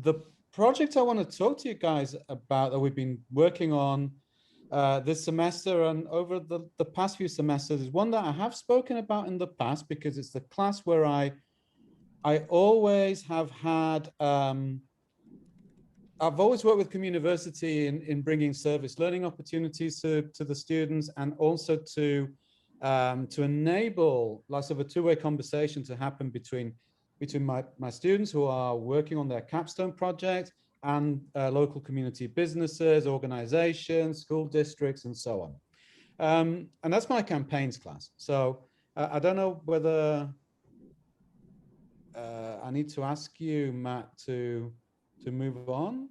The project I want to talk to you guys about that we've been working on this semester and over the past few semesters is one that I have spoken about in the past because it's the class where I always have had, I've always worked with CommUniverCity in bringing service learning opportunities to the students, and also to enable lots of a two-way conversation to happen between my students who are working on their capstone project and local community businesses, organizations, school districts, and so on. And that's my campaigns class. So I don't know whether I need to ask you, Matt, to move on.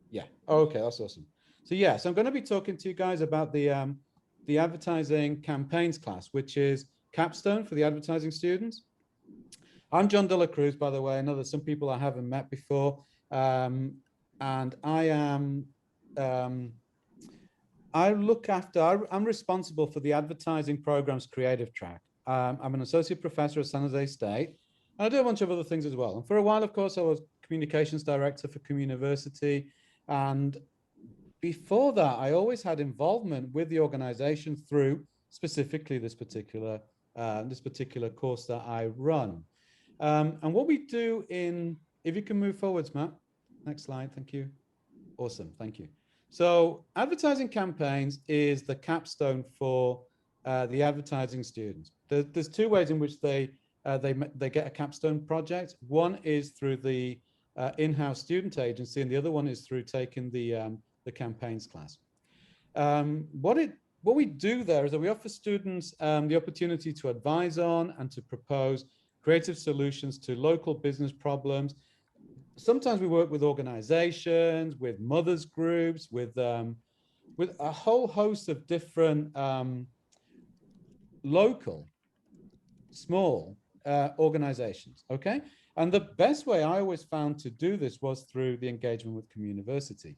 Yeah. Okay, that's awesome. So yeah, so I'm going to be talking to you guys about the advertising campaigns class, which is capstone for the advertising students. I'm John de la Cruz, by the way. I know there's some people I haven't met before, and I am. I'm responsible for the advertising program's creative track. I'm an associate professor at San Jose State. And I do a bunch of other things as well. And for a while, of course, I was communications director for CommUniverCity. And before that, I always had involvement with the organization through specifically this particular course that I run. And what we do if you can move forwards, Matt. Next slide, thank you. Awesome, thank you. So advertising campaigns is the capstone for the advertising students. There's two ways in which they get a capstone project. One is through the in-house student agency, and the other one is through taking the campaigns class. What we do there is that we offer students the opportunity to advise on and to propose creative solutions to local business problems. Sometimes we work with organizations, with mothers groups, with a whole host of different local, small organizations, okay? And the best way I always found to do this was through the engagement with CommUniverCity.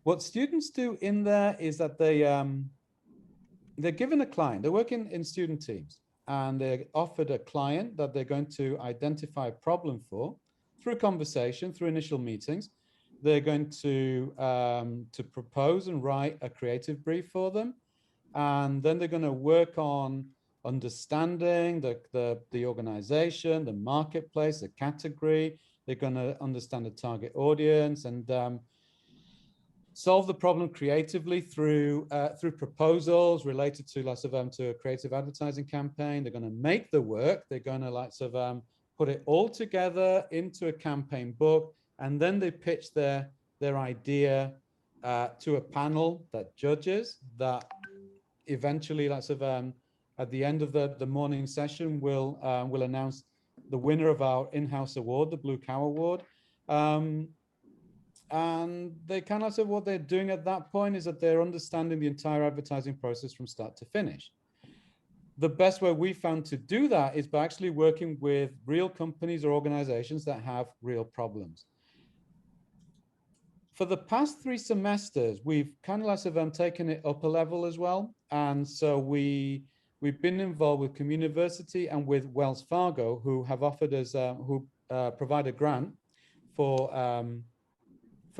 What students do in there is that they're given a client, they're working in student teams, and they're offered a client that they're going to identify a problem for through conversation, through initial meetings. They're going to propose and write a creative brief for them. And then they're going to work on understanding the organization, the marketplace, the category. They're going to understand the target audience and solve the problem creatively through proposals related to to a creative advertising campaign. They're going to make the work. They're going to put it all together into a campaign book, and then they pitch their idea to a panel that judges that eventually at the end of the morning session will announce the winner of our in-house award, the Blue Cow Award. And they kind of say what they're doing at that point is that they're understanding the entire advertising process from start to finish. The best way we found to do that is by actually working with real companies or organizations that have real problems. For the past 3 semesters, we've kind of taken it up a level as well. And so we've been involved with CommUniverCity and with Wells Fargo, who have offered us, who provide a grant for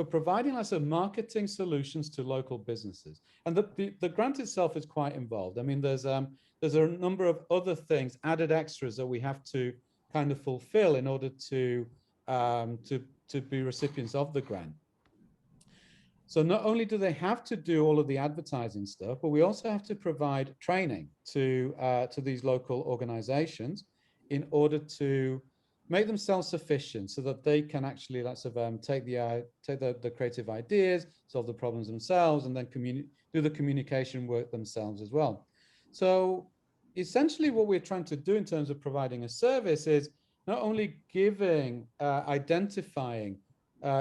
providing marketing solutions to local businesses. And the grant itself is quite involved. I mean, there's a number of other things, added extras that we have to kind of fulfill in order to be recipients of the grant. So not only do they have to do all of the advertising stuff, but we also have to provide training to these local organizations in order to make them self-sufficient so that they can actually take the creative ideas, solve the problems themselves, and then do the communication work themselves as well. So essentially what we're trying to do in terms of providing a service is not only identifying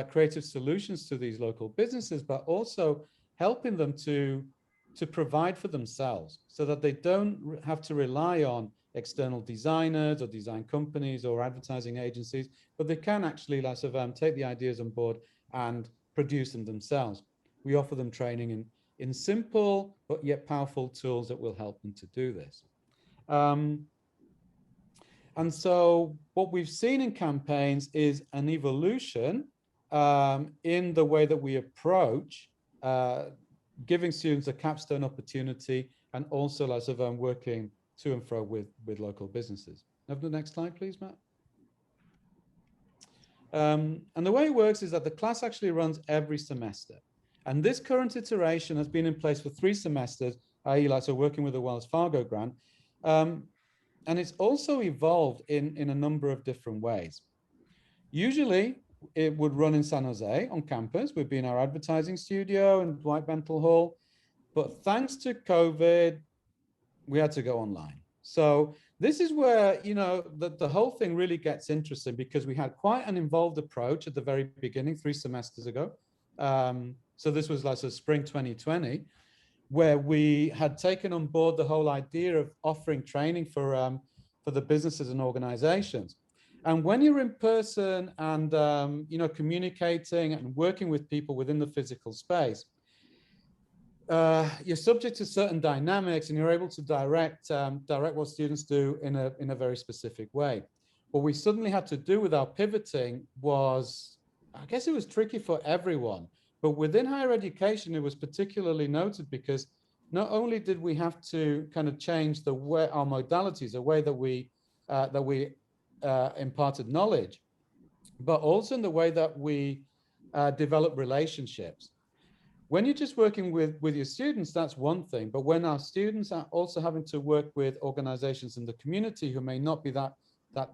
creative solutions to these local businesses, but also helping them to provide for themselves so that they don't have to rely on external designers or design companies or advertising agencies, but they can actually take the ideas on board and produce them themselves. We offer them training in simple but yet powerful tools that will help them to do this. And so what we've seen in campaigns is an evolution in the way that we approach giving students a capstone opportunity, and also lots of working to and fro with local businesses. Have the next slide, please, Matt. And the way it works is that the class actually runs every semester. And this current iteration has been in place for 3 semesters, i.e. like, so working with the Wells Fargo grant. And it's also evolved in a number of different ways. Usually it would run in San Jose on campus. We'd be in our advertising studio in Dwight Bentel Hall. But thanks to COVID, we had to go online. So this is where, you know, the whole thing really gets interesting, because we had quite an involved approach at the very beginning, 3 semesters ago. So this was like spring 2020, where we had taken on board the whole idea of offering training for the businesses and organizations. And when you're in person and, you know, communicating and working with people within the physical space, you're subject to certain dynamics, and you're able to direct what students do in a very specific way. What we suddenly had to do with our pivoting was, I guess it was tricky for everyone, but within higher education, it was particularly noted because not only did we have to kind of change the way our modalities, the way that we imparted knowledge, but also in the way that we develop relationships. When you're just working with your students, that's one thing. But when our students are also having to work with organizations in the community who may not be that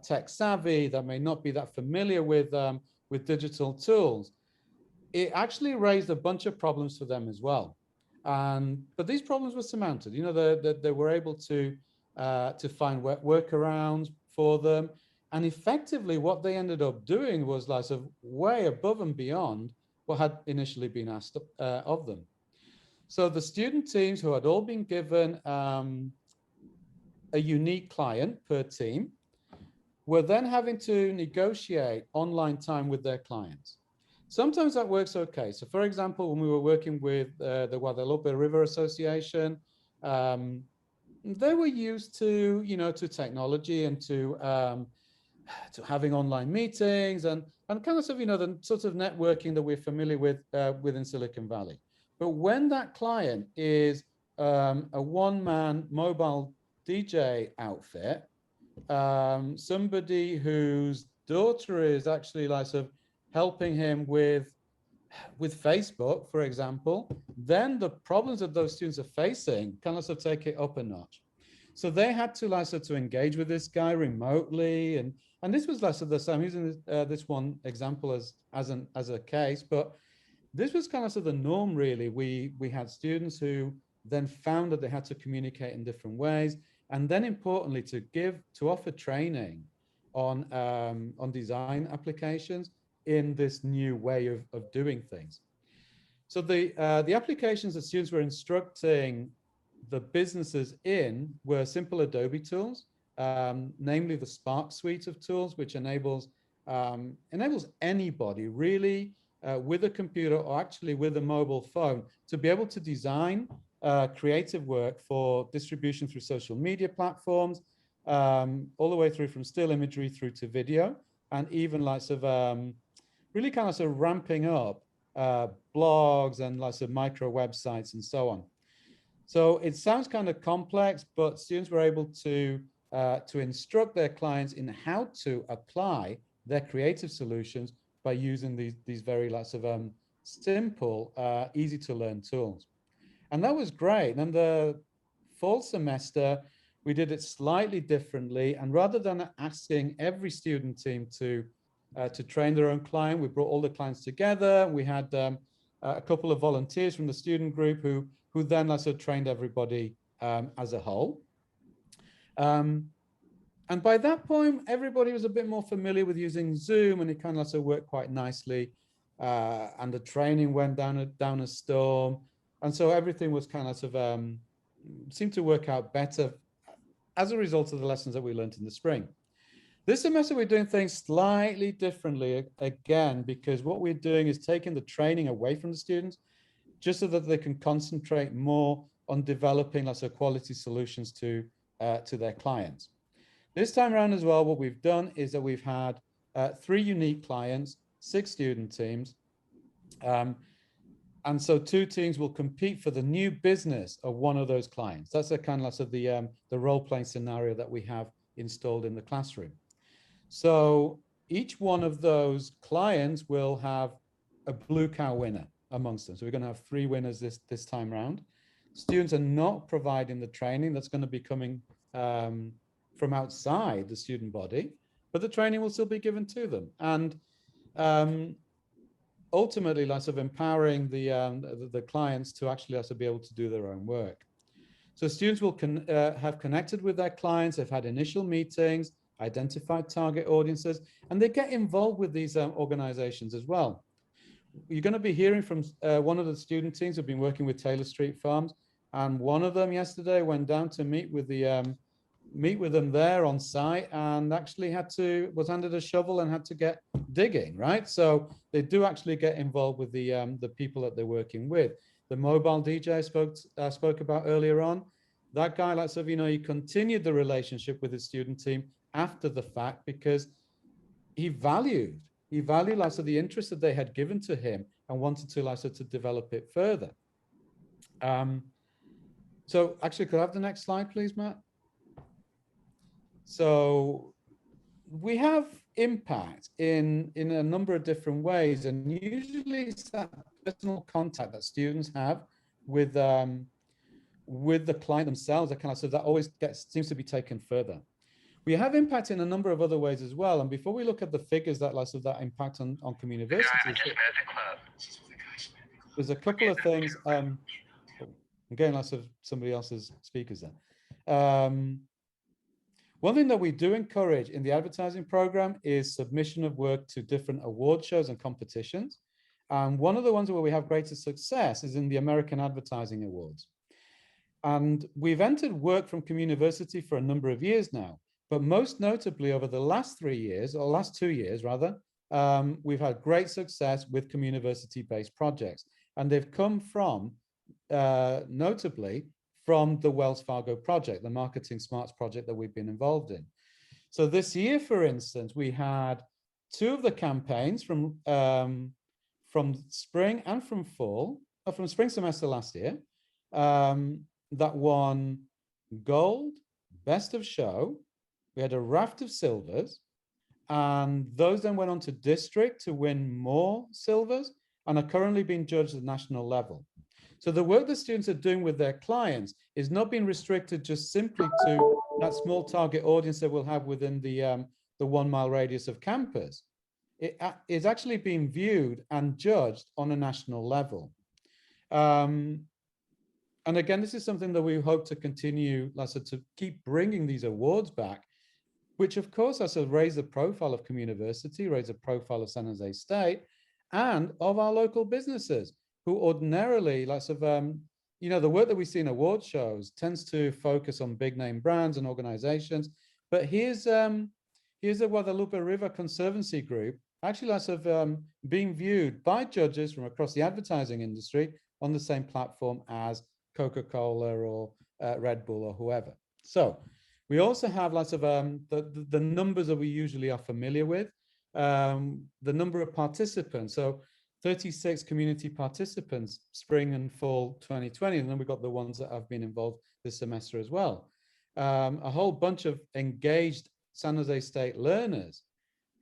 tech savvy, that may not be that familiar with digital tools, it actually raised a bunch of problems for them as well. But these problems were surmounted. You know, they were able to find workarounds for them. And effectively, what they ended up doing was like sort of way above and beyond what had initially been asked of them. So the student teams, who had all been given a unique client per team, were then having to negotiate online time with their clients. Sometimes that works okay. So for example, when we were working with the Guadalupe River Association, they were used to, you know, to technology and to having online meetings and kind of, you know, the sort of networking that we're familiar with within Silicon Valley. But when that client is a one-man mobile DJ outfit, somebody whose daughter is actually like sort of helping him with Facebook, for example, then the problems that those students are facing kind of take it up a notch. So they had to like to engage with this guy remotely, and this was less of the same. Using this one example as a case, but this was kind of the norm really. We had students who then found that they had to communicate in different ways, and then importantly to offer training on design applications in this new way of doing things. So the applications that students were instructing the businesses in were simple Adobe tools, namely the Spark suite of tools, which enables anybody really with a computer or actually with a mobile phone to be able to design creative work for distribution through social media platforms, all the way through from still imagery through to video, and even lots of really kind of ramping up blogs and lots of micro websites and so on. So it sounds kind of complex, but students were able to instruct their clients in how to apply their creative solutions by using these very lots of simple, easy to learn tools. And that was great. And the fall semester, we did it slightly differently. And rather than asking every student team to train their own client, we brought all the clients together. We had a couple of volunteers from the student group who then also trained everybody as a whole. And by that point, everybody was a bit more familiar with using Zoom, and it kind of also worked quite nicely. And the training went down a storm. And so everything was kind of seemed to work out better as a result of the lessons that we learned in the spring. This semester, we're doing things slightly differently again, because what we're doing is taking the training away from the students just so that they can concentrate more on developing lots of quality solutions to their clients. This time around as well, what we've done is that we've had 3 unique clients, 6 student teams. And so 2 teams will compete for the new business of one of those clients. That's a kind of the role-playing scenario that we have installed in the classroom. So each one of those clients will have a blue cow winner amongst them. So we're going to have 3 winners this time round. Students are not providing the training that's going to be coming from outside the student body, but the training will still be given to them. And ultimately, lots of empowering the clients to actually be able to do their own work. So students will have connected with their clients, they've had initial meetings, identified target audiences, and they get involved with these organizations as well. You're going to be hearing from one of the student teams who've been working with Taylor Street Farms, and one of them yesterday went down to meet with them there on site, and actually was handed a shovel and had to get digging, right? So they do actually get involved with the people that they're working with. The mobile DJ I spoke about earlier on, that guy, he continued the relationship with his student team after the fact because he valued the interest that they had given to him and wanted to develop it further. So actually, could I have the next slide, please, Matt? So we have impact in a number of different ways, and usually it's that personal contact that students have with the client themselves that always seems to be taken further. We have impact in a number of other ways as well. And before we look at the figures that impact on CommUniverCity, there's a couple of things. I'm getting lots of somebody else's speakers there. One thing that we do encourage in the advertising program is submission of work to different award shows and competitions. And one of the ones where we have greater success is in the American Advertising Awards. And we've entered work from CommUniverCity for a number of years now, but most notably over the last 3 years, or last 2 years rather, we've had great success with CommUniverCity-based projects. And they've come from, notably, from the Wells Fargo project, the Marketing Smarts project that we've been involved in. So this year, for instance, we had 2 of the campaigns from spring and from fall, from spring semester last year, that won gold, best of show. We had a raft of silvers, and those then went on to district to win more silvers and are currently being judged at national level. So the work the students are doing with their clients is not being restricted just simply to that small target audience that we'll have within the 1 mile radius of campus. It is actually being viewed and judged on a national level. And again, this is something that we hope to continue, to keep bringing these awards back, which of course raise the profile of CommUniverCity, raise the profile of San Jose State, and of our local businesses, who ordinarily, the work that we see in award shows tends to focus on big name brands and organizations. But here's the Guadalupe River Conservancy Group, actually being viewed by judges from across the advertising industry on the same platform as Coca-Cola or Red Bull or whoever. So we also have lots of the numbers that we usually are familiar with, the number of participants. So 36 community participants, spring and fall 2020, and then we've got the ones that have been involved this semester as well. A whole bunch of engaged San Jose State learners,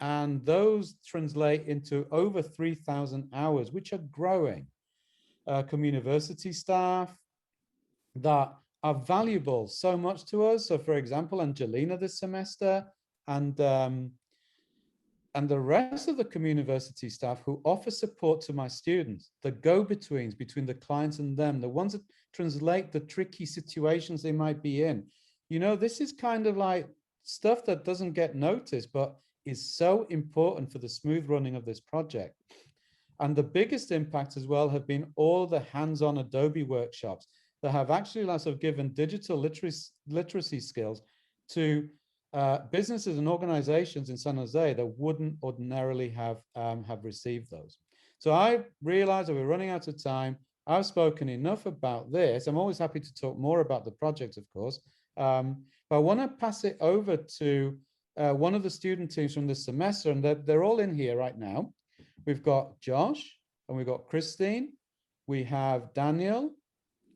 and those translate into over 3,000 hours, which are growing. CommUniverCity staff that are valuable so much to us. So for example, Angelina this semester, and the rest of the CommUniverCity staff who offer support to my students, the go-betweens between the clients and them, the ones that translate the tricky situations they might be in. This is kind of like stuff that doesn't get noticed, but is so important for the smooth running of this project. And the biggest impact as well have been all the hands-on Adobe workshops that have actually given digital literacy skills to businesses and organizations in San Jose that wouldn't ordinarily have received those. So I realized that we're running out of time. I've spoken enough about this. I'm always happy to talk more about the project, of course. But I want to pass it over to one of the student teams from this semester, and they're all in here right now. We've got Josh, and we've got Christine, we have Daniel,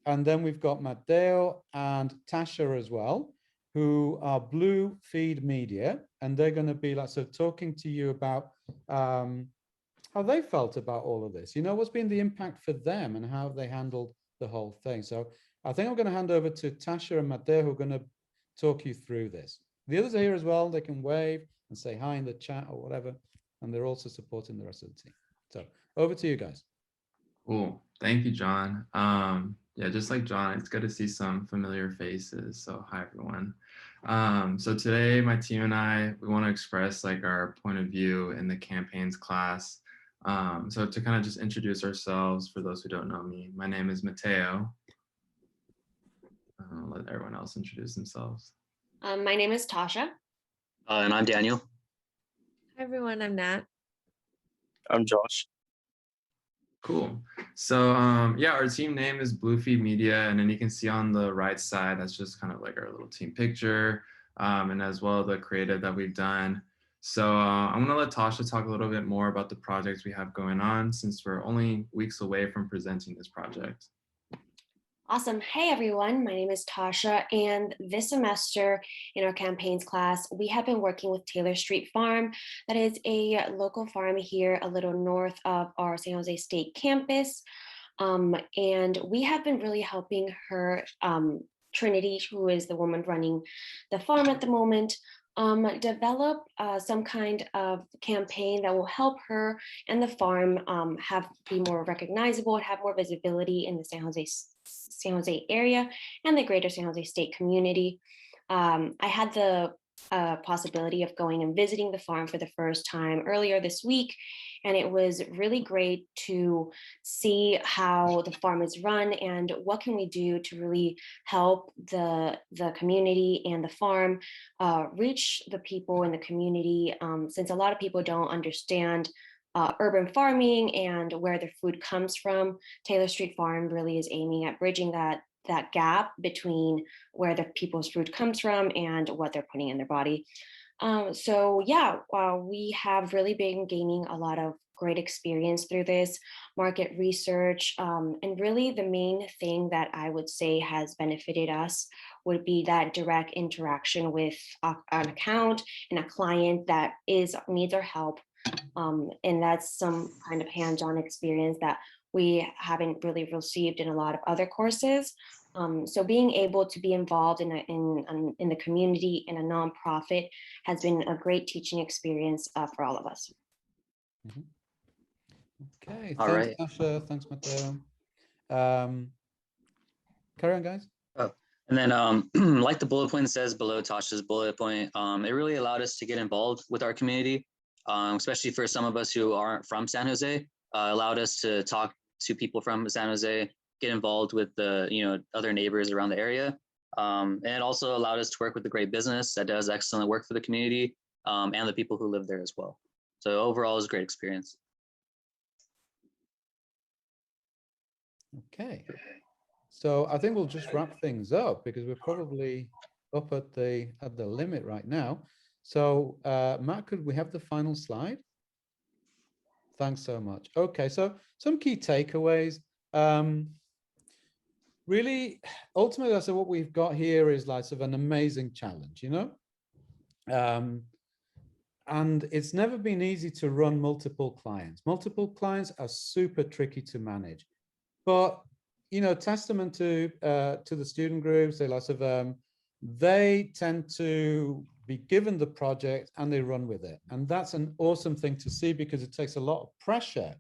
and then we've got Matteo and Tasha as well, who are Blue Feed Media, and they're going to be like sort of talking to you about how they felt about all of this. You know, what's been the impact for them and how they handled the whole thing. So I think I'm going to hand over to Tasha and Matteo, who are going to talk you through this. The others are here as well. They can wave and say hi in the chat or whatever, and they're also supporting the rest of the team. So over to you guys. Cool. Thank you, John. Yeah, just like John, it's good to see some familiar faces. So hi, everyone. So today, my team and I, we want to express like our point of view in the campaigns class. So to kind of just introduce ourselves for those who don't know me, my name is Matteo. I'll let everyone else introduce themselves. My name is Tasha. And I'm Daniel. Hi everyone, I'm Nat. I'm Josh. Cool. So yeah, our team name is Bluefeed Media, and then you can see on the right side, that's just kind of like our little team picture, and as well the creative that we've done. So I'm gonna let Tasha talk a little bit more about the projects we have going on, since we're only weeks away from presenting this project. Awesome. Hey everyone, my name is Tasha, and this semester in our campaigns class, we have been working with Taylor Street Farm. That is a local farm here a little north of our San Jose State campus. And we have been really helping her, Trinity, who is the woman running the farm at the moment, develop some kind of campaign that will help her and the farm be more recognizable and have more visibility in the San Jose area and the greater San Jose State community. I had the possibility of going and visiting the farm for the first time earlier this week, and it was really great to see how the farm is run and what can we do to really help the community and the farm reach the people in the community, since a lot of people don't understand urban farming and where their food comes from. Taylor Street Farm really is aiming at bridging that gap between where the people's food comes from and what they're putting in their body. So yeah, we have really been gaining a lot of great experience through this market research. And really the main thing that I would say has benefited us would be that direct interaction with an account and a client that needs our help. And that's some kind of hands-on experience that we haven't really received in a lot of other courses. So being able to be involved in the community in a nonprofit has been a great teaching experience for all of us. Mm-hmm. Okay, All thanks, right. Tasha. Thanks, Matteo. Carry on, guys. Oh, and then like the bullet point says below Tasha's bullet point, it really allowed us to get involved with our community, especially for some of us who aren't from San Jose. Allowed us to talk to people from San Jose, get involved with the other neighbors around the area, and it also allowed us to work with a great business that does excellent work for the community, and the people who live there as well. So overall, it was a great experience. Okay, so I think we'll just wrap things up because we're probably up at the limit right now. So Matt, could we have the final slide? Thanks so much. Okay, so some key takeaways. Really, ultimately, so what we've got here is like sort of an amazing challenge, and it's never been easy to run multiple clients. Multiple clients are super tricky to manage. But testament to the student groups, they tend to be given the project and they run with it, and that's an awesome thing to see because it takes a lot of pressure,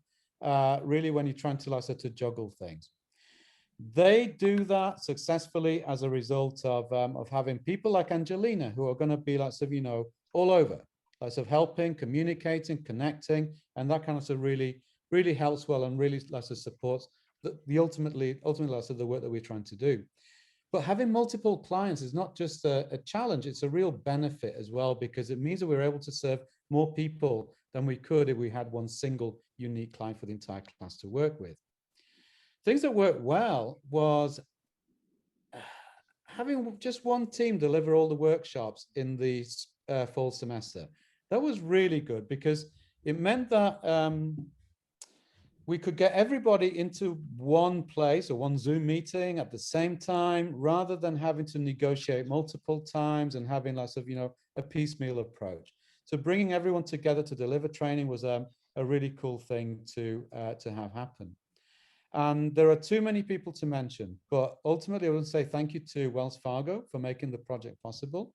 really, when you're trying to juggle things. They do that successfully as a result of having people like Angelina who are going to be all over, helping, communicating, connecting, and that kind of really helps well and really supports the ultimately the work that we're trying to do. But having multiple clients is not just a challenge, it's a real benefit as well, because it means that we're able to serve more people than we could if we had one single unique client for the entire class to work with. Things that worked well was having just one team deliver all the workshops in the fall semester, that was really good because it meant that we could get everybody into one place or one Zoom meeting at the same time, rather than having to negotiate multiple times and having lots of, a piecemeal approach. So bringing everyone together to deliver training was a really cool thing to have happen. And there are too many people to mention, but ultimately I want to say thank you to Wells Fargo for making the project possible,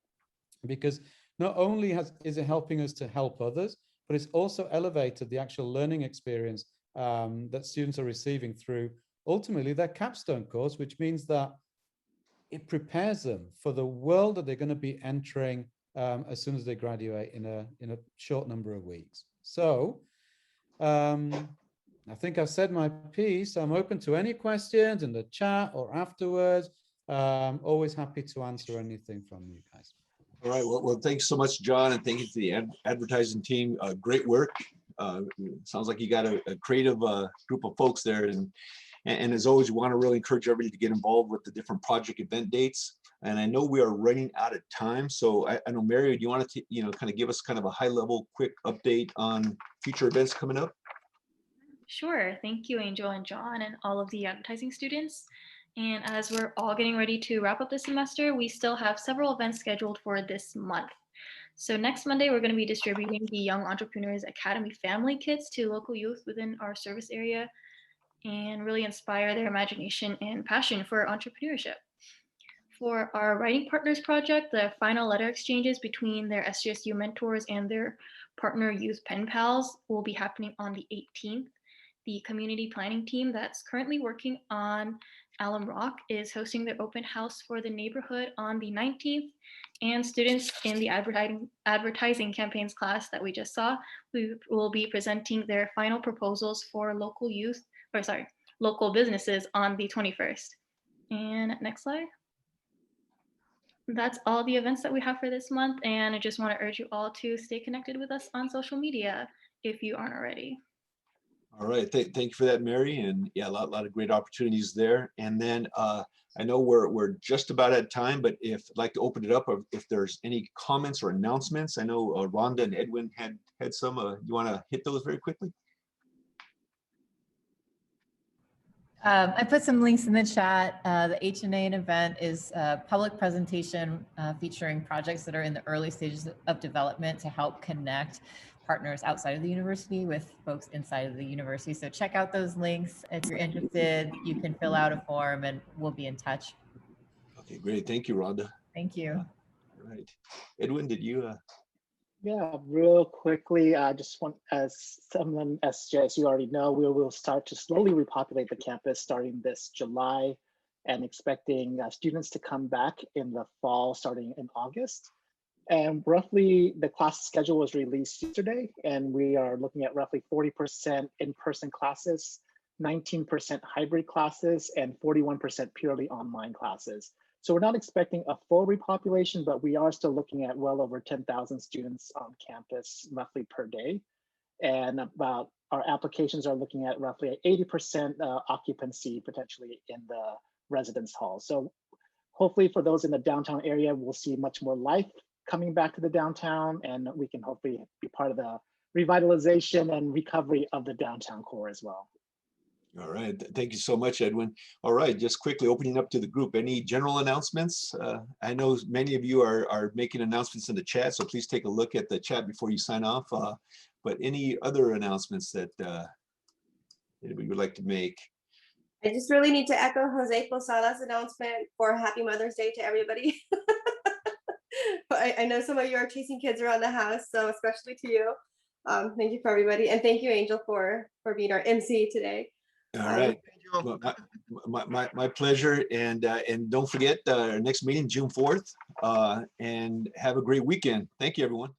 because not only is it helping us to help others, but it's also elevated the actual learning experience that students are receiving through ultimately their capstone course, which means that it prepares them for the world that they're going to be entering as soon as they graduate in a short number of weeks. So I think I've said my piece. I'm open to any questions in the chat or afterwards. Always happy to answer anything from you guys. All right, well, thanks so much, John, and thank you to the advertising team. Great work. Sounds like you got a creative group of folks there, and as always, we want to really encourage everybody to get involved with the different project event dates. And I know we are running out of time, so I know, Mary, do you want to kind of give us kind of a high-level quick update on future events coming up? Sure. Thank you, Angel and John, and all of the advertising students. And as we're all getting ready to wrap up the semester, we still have several events scheduled for this month. So next Monday, we're going to be distributing the Young Entrepreneurs Academy family kits to local youth within our service area and really inspire their imagination and passion for entrepreneurship. For our Writing Partners project, the final letter exchanges between their SGSU mentors and their partner youth pen pals will be happening on the 18th. The community planning team that's currently working on Alum Rock is hosting their open house for the neighborhood on the 19th. And students in the advertising campaigns class that we just saw, we will be presenting their final proposals for local businesses on the 21st. And next slide. That's all the events that we have for this month. And I just want to urge you all to stay connected with us on social media if you aren't already. All right, thank you for that, Mary. And yeah, a lot of great opportunities there. And then I know we're just about at time, but if I'd like to open it up, or if there's any comments or announcements. I know Rhonda and Edwin had some. You want to hit those very quickly? I put some links in the chat. The H&A event is a public presentation featuring projects that are in the early stages of development to help connect partners outside of the university with folks inside of the university. So check out those links. If you're interested, you can fill out a form and we'll be in touch. Okay, great. Thank you, Rhonda. Thank you. All right. Edwin, did you? Yeah, real quickly, I just want, as someone, as you already know, we will start to slowly repopulate the campus starting this July and expecting students to come back in the fall starting in August. And roughly the class schedule was released yesterday, and we are looking at roughly 40% in-person classes, 19% hybrid classes, and 41% purely online classes. So we're not expecting a full repopulation, but we are still looking at well over 10,000 students on campus roughly per day. And about our applications are looking at roughly 80% occupancy potentially in the residence hall. So hopefully for those in the downtown area, we'll see much more life coming back to the downtown, and we can hopefully be part of the revitalization and recovery of the downtown core as well. All right, thank you so much, Edwin. All right, just quickly opening up to the group. Any general announcements? I know many of you are making announcements in the chat, so please take a look at the chat before you sign off. But any other announcements that anybody would like to make? I just really need to echo Jose Posada's announcement for Happy Mother's Day to everybody. I know some of you are chasing kids around the house, so especially to you. Thank you for everybody. And thank you, Angel, for being our MC today. All right, well, my pleasure. And don't forget our next meeting, June 4th, and have a great weekend. Thank you, everyone.